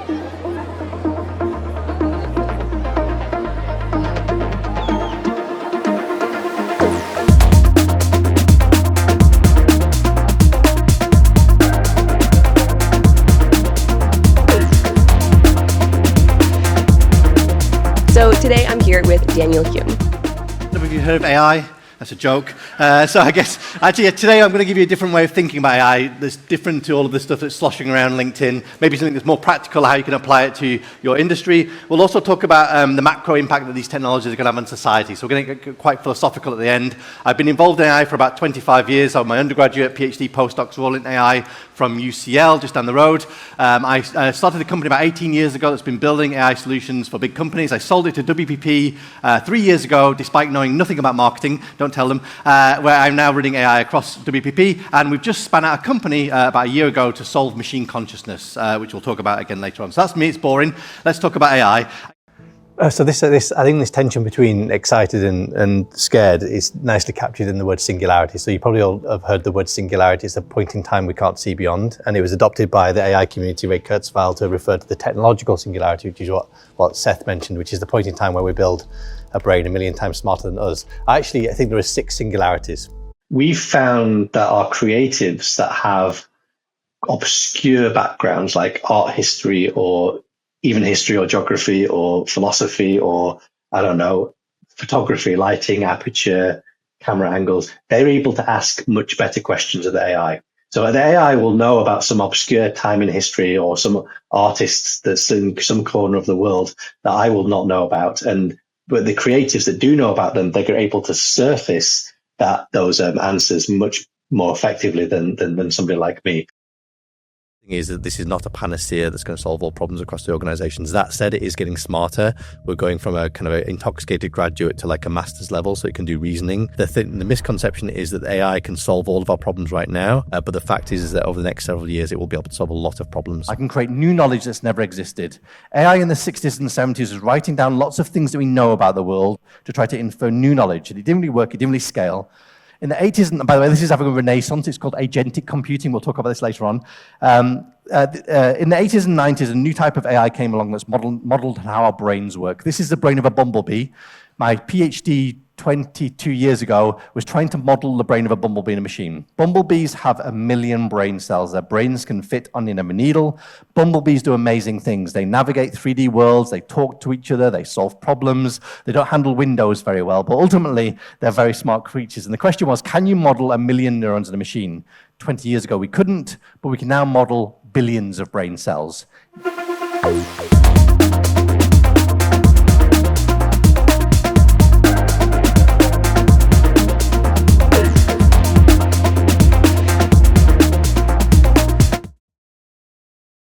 So today I'm here with Daniel Hulme. Have you heard of AI? That's a joke. So I guess, actually, today I'm going to give you a different way of thinking about AI that's different to all of the stuff that's sloshing around LinkedIn, maybe something that's more practical, how you can apply it to your industry. We'll also talk about the macro impact that these technologies are going to have on society. So we're going to get quite philosophical at the end. I've been involved in AI for about 25 years. So my undergraduate, PhD, postdocs are all in AI from UCL, just down the road. I started a company about 18 years ago that's been building AI solutions for big companies. I sold it to WPP 3 years ago, despite knowing nothing about marketing. Don't tell them, where I'm now running AI across WPP, and we've just spun out a company about a year ago to solve machine consciousness, which we'll talk about again later on. So that's me, it's boring. Let's talk about AI. So I think this tension between excited and scared is nicely captured in the word singularity. So you probably all have heard the word singularity. It's a point in time we can't see beyond, and it was adopted by the AI community, Ray Kurzweil, to refer to the technological singularity, which is what Seth mentioned, which is the point in time where we build a brain 1 million times smarter than us. I think there are 6 singularities. We've found that our creatives that have obscure backgrounds like art history or even history or geography or philosophy or, I don't know, photography, lighting, aperture, camera angles, they're able to ask much better questions of the AI. So the AI will know about some obscure time in history or some artists that's in some corner of the world that I will not know about. But the creatives that do know about them, they're able to surface those answers much more effectively than somebody like me. Is that this is not a panacea that's going to solve all problems across the organizations. That said, it is getting smarter. We're going from a kind of an intoxicated graduate to like a master's level, so it can do reasoning. The misconception is that AI can solve all of our problems right now, but the fact is that over the next several years, it will be able to solve a lot of problems. I can create new knowledge that's never existed. AI in the 60s and 70s was writing down lots of things that we know about the world to try to infer new knowledge. And it didn't really work, it didn't really scale. In the 80s, and by the way, this is having a renaissance. It's called agentic computing. We'll talk about this later on. In the 80s and 90s, a new type of AI came along that's modeled how our brains work. This is the brain of a bumblebee. My PhD 22 years ago was trying to model the brain of a bumblebee in a machine. Bumblebees have 1 million brain cells. Their brains can fit on in a needle. Bumblebees do amazing things. They navigate 3D worlds, they talk to each other, they solve problems. They don't handle windows very well, but ultimately they're very smart creatures. And the question was, can you model 1 million neurons in a machine? 20 years ago we couldn't, but we can now model billions of brain cells.